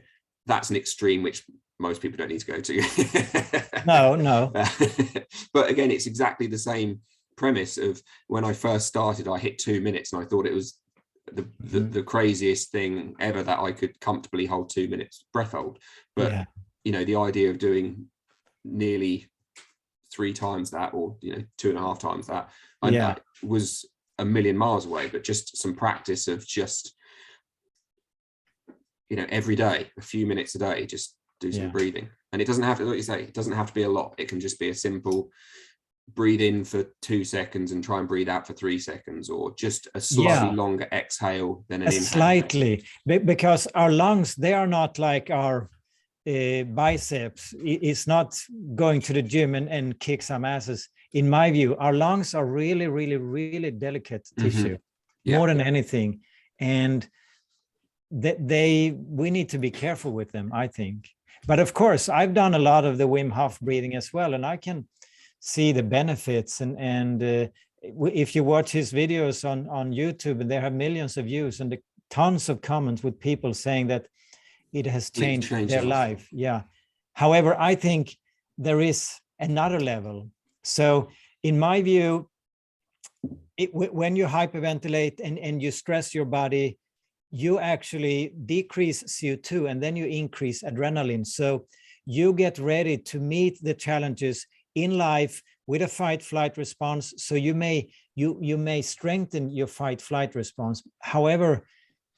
that's an extreme which most people don't need to go to. No. But again, it's exactly the same premise of when I first started, I hit 2 minutes and I thought it was the craziest thing ever that I could comfortably hold 2 minutes breath hold. But you know, the idea of doing nearly 3 times that, or you know, 2.5 times that, that was a million miles away. But just some practice of just, you know, every day, a few minutes a day, just do some breathing. And it doesn't have to, like you say, it doesn't have to be a lot. It can just be a simple breathe in for 2 seconds and try and breathe out for 3 seconds, or just a slightly longer exhale than an inhale. Slightly, because our lungs, they are not like our biceps. It's not going to the gym and kick some asses. In my view, our lungs are really, really, really delicate tissue, more than anything. And we need to be careful with them, I think. But of course, I've done a lot of the Wim Hof breathing as well, and I can see the benefits. And if you watch his videos on YouTube, and there have millions of views and tons of comments with people saying that it has changed their life. Yeah. However, I think there is another level. So in my view, when you hyperventilate and you stress your body, you actually decrease CO2 and then you increase adrenaline. So you get ready to meet the challenges in life with a fight-flight response. So you may strengthen your fight-flight response. However,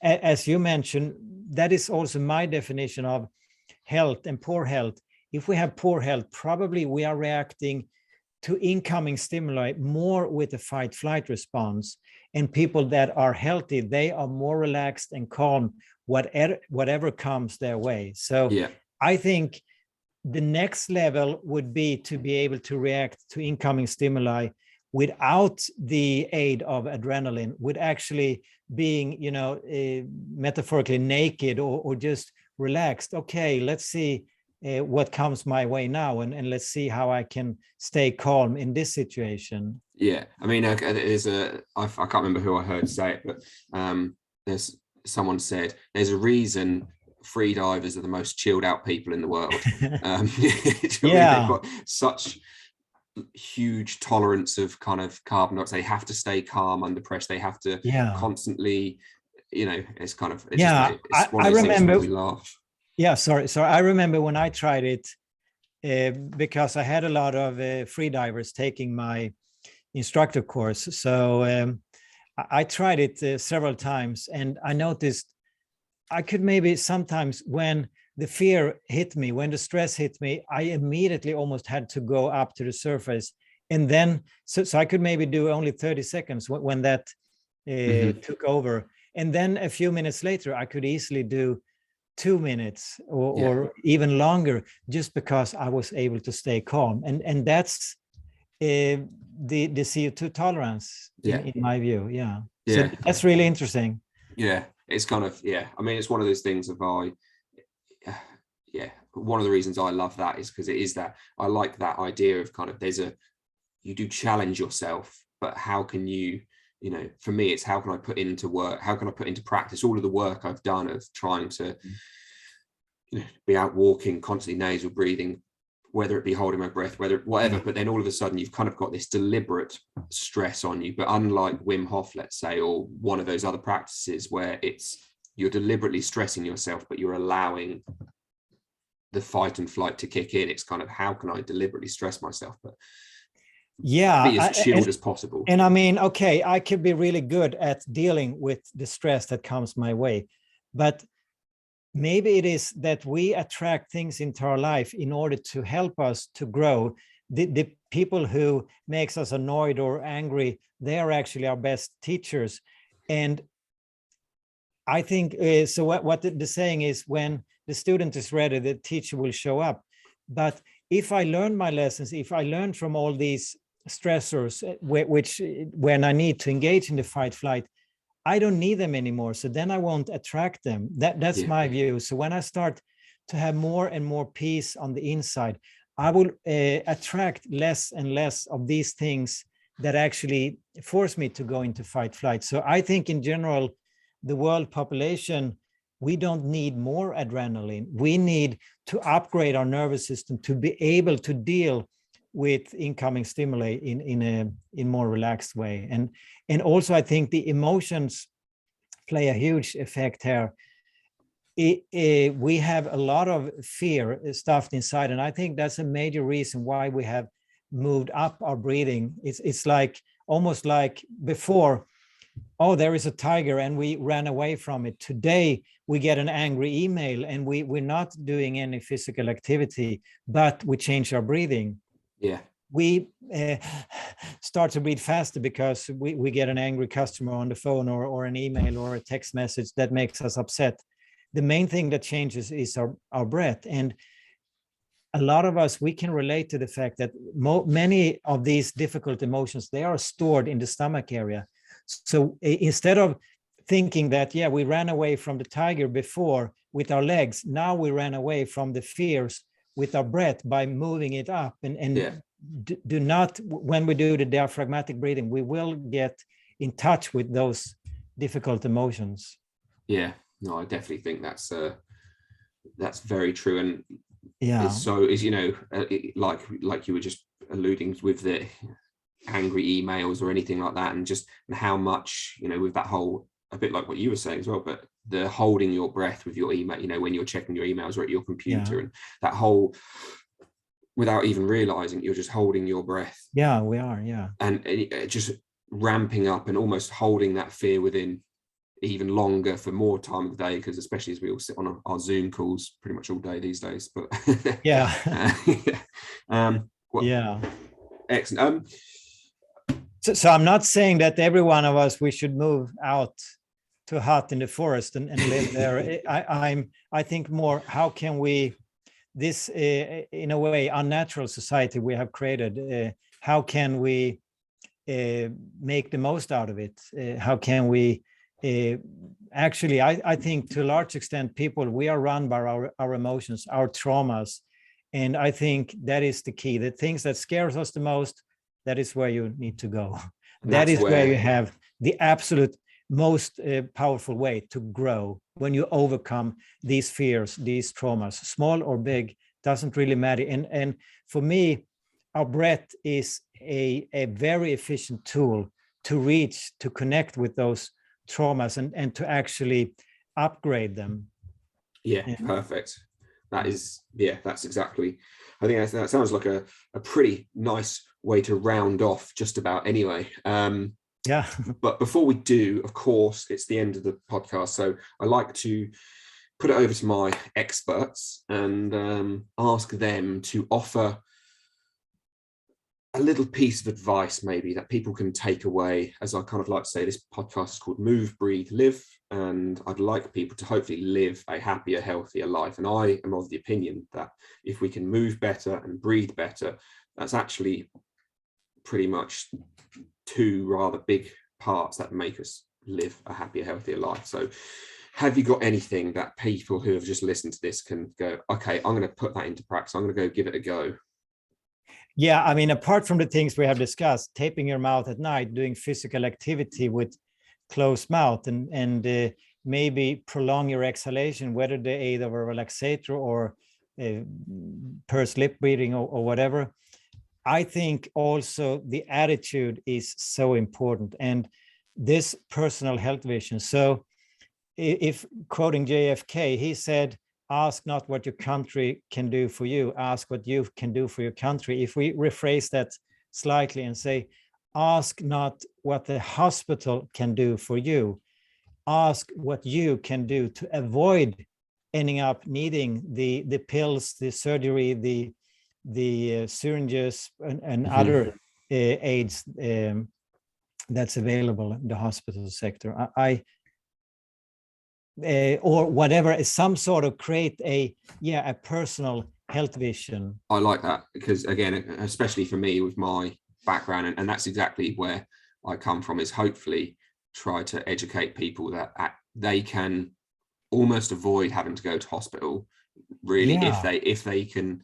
as you mentioned, that is also my definition of health and poor health. If we have poor health, probably we are reacting to incoming stimuli more with a fight-flight response. And people that are healthy, they are more relaxed and calm, whatever comes their way. So I think the next level would be to be able to react to incoming stimuli without the aid of adrenaline, with actually being, you know, metaphorically naked or just relaxed. Okay, let's see what comes my way now, and let's see how I can stay calm in this situation. Yeah, I mean, there's I can't remember who I heard say it, but there's someone said there's a reason free divers are the most chilled out people in the world. They've got such huge tolerance of kind of carbon dioxide. They have to stay calm under pressure. They have to constantly, you know, it's kind of it's one of those things where we laugh. Yeah, sorry. I remember when I tried it, because I had a lot of free divers taking my instructor course. So I tried it several times, and I noticed I could maybe sometimes, when the fear hit me, when the stress hit me, I immediately almost had to go up to the surface. And then, so I could maybe do only 30 seconds when that took over. And then a few minutes later, I could easily do 2 minutes or even longer, just because I was able to stay calm. And that's the CO2 tolerance in my view. So that's really interesting. It's kind of I mean, it's one of those things of one of the reasons I love that is because it is that I like that idea of kind of you do challenge yourself, but how can you know, for me, it's how can I put into work, how can I put into practice all of the work I've done of trying to be out walking, constantly nasal breathing, whether it be holding my breath, whatever, but then all of a sudden you've kind of got this deliberate stress on you. But unlike Wim Hof, let's say, or one of those other practices where you're deliberately stressing yourself, but you're allowing the fight and flight to kick in. It's kind of, how can I deliberately stress myself, but be as chilled as possible? And I mean, okay, I could be really good at dealing with the stress that comes my way, but maybe it is that we attract things into our life in order to help us to grow. The people who makes us annoyed or angry, they are actually our best teachers. And I think, so what the saying is, when the student is ready, the teacher will show up. But if I learn my lessons, if I learn from all these stressors, which when I need to engage in the fight flight, I don't need them anymore. So then I won't attract them. That's my view. So when I start to have more and more peace on the inside, I will attract less and less of these things that actually force me to go into fight flight. So I think in general, the world population, we don't need more adrenaline. We need to upgrade our nervous system to be able to deal with incoming stimuli in more relaxed way. And also I think the emotions play a huge effect here. We have a lot of fear stuffed inside, and I think that's a major reason why we have moved up our breathing. It's like almost like before, oh, there is a tiger, and we ran away from it. Today we get an angry email and we're not doing any physical activity, but we change our breathing. Yeah, we start to breathe faster because we get an angry customer on the phone, or an email or a text message that makes us upset. The main thing that changes is our breath. And a lot of us, we can relate to the fact that many of these difficult emotions, they are stored in the stomach area. So instead of thinking that, yeah, we ran away from the tiger before with our legs, now we ran away from the fears with our breath by moving it up. And do not, when we do the diaphragmatic breathing, we will get in touch with those difficult emotions. Yeah, no, I definitely think that's very true. And yeah, like you were just alluding with the angry emails or anything like that, and just how much, with that whole, a bit like what you were saying as well, but the holding your breath with your email, when you're checking your emails or at your computer, and that whole, without even realizing, you're just holding your breath. Yeah, we are. Yeah. And just ramping up and almost holding that fear within even longer for more time of the day, because especially as we all sit on our Zoom calls pretty much all day these days. But yeah. Yeah. Excellent. So I'm not saying that every one of us, we should move out to a hut in the forest and live there. I think more, how can we, this in a way unnatural society we have created, how can we make the most out of it? How can we actually, I think to a large extent, people, we are run by our emotions, our traumas. And I think that is the key. The things that scares us the most, that is where you need to go. That is where you have the absolute most powerful way to grow, when you overcome these fears, these traumas, small or big, doesn't really matter. And for me, our breath is a very efficient tool to connect with those traumas and to actually upgrade them. Yeah. Perfect. That's exactly, I think that sounds like a pretty nice way to round off just about anyway. Yeah. But before we do, of course, it's the end of the podcast, so I like to put it over to my experts and ask them to offer a little piece of advice maybe that people can take away. As I kind of like to say, this podcast is called Move, Breathe, Live, and I'd like people to hopefully live a happier, healthier life. And I am of the opinion that if we can move better and breathe better, that's actually pretty much two rather big parts that make us live a happier, healthier life. So have you got anything that people who have just listened to this can go, okay, I'm going to put that into practice, I'm going to go give it a go? Yeah, I mean, apart from the things we have discussed, taping your mouth at night, doing physical activity with closed mouth, and maybe prolong your exhalation, whether the aid of a relaxator or pursed lip breathing or whatever. I think also the attitude is so important, and this personal health vision. So if quoting JFK, he said, ask not what your country can do for you, ask what you can do for your country. If we rephrase that slightly and say, ask not what the hospital can do for you, ask what you can do to avoid ending up needing the pills, the surgery, the syringes and other aids that's available in the hospital sector. Or whatever, some sort of create a personal health vision. I like that, because again, especially for me with my background, and that's exactly where I come from, is hopefully try to educate people that they can almost avoid having to go to hospital, really, if they can,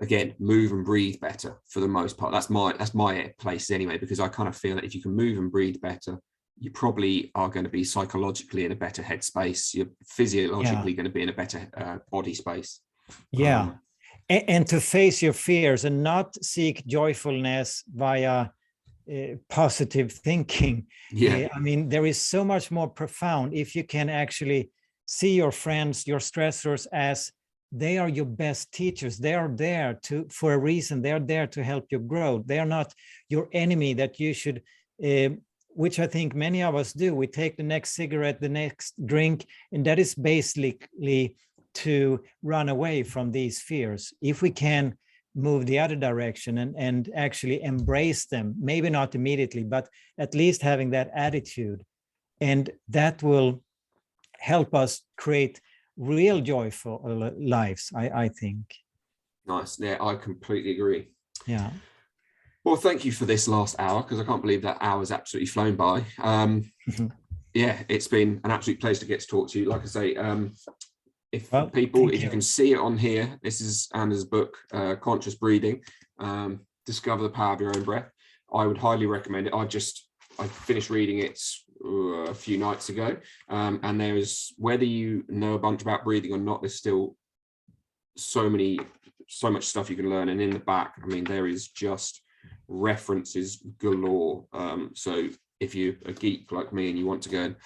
again, move and breathe better for the most part. That's my place anyway, because I kind of feel that if you can move and breathe better, you probably are going to be psychologically in a better headspace. You're physiologically going to be in a better body space. And to face your fears and not seek joyfulness via positive thinking. I mean, there is so much more profound if you can actually see your friends, your stressors, as they are your best teachers. They are there for a reason. They are there to help you grow. They are not your enemy that you should, which I think many of us do. We take the next cigarette, the next drink, and that is basically to run away from these fears. If we can move the other direction and actually embrace them, maybe not immediately, but at least having that attitude, and that will help us create real joyful lives, I think. Nice. Yeah, I completely agree. Yeah. Well, thank you for this last hour, because I can't believe that hour's absolutely flown by. Yeah, it's been an absolute pleasure to get to talk to you. Like I say, if you can see it on here, this is Anders' book, Conscious Breathing, Discover the Power of Your Own Breath. I would highly recommend it. I finished reading it a few nights ago, and there is, whether you know a bunch about breathing or not, there's still so much stuff you can learn. And in the back, I mean, there is just references galore. So if you're a geek like me and you want to go and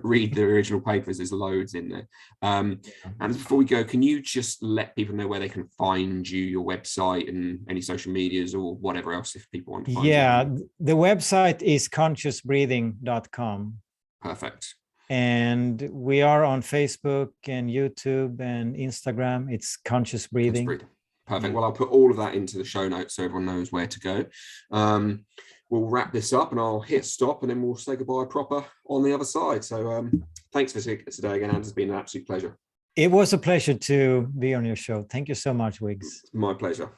read the original papers, there's loads in there. And before we go, can you just let people know where they can find you, your website and any social medias or whatever else, if people want to find you? The website is consciousbreathing.com. Perfect. And we are on Facebook and YouTube and Instagram. It's Conscious Breathing. Perfect. Well, I'll put all of that into the show notes so everyone knows where to go. We'll wrap this up and I'll hit stop and then we'll say goodbye proper on the other side. So thanks for today again, Anders. It's been an absolute pleasure. It was a pleasure to be on your show. Thank you so much, Wiggs. My pleasure.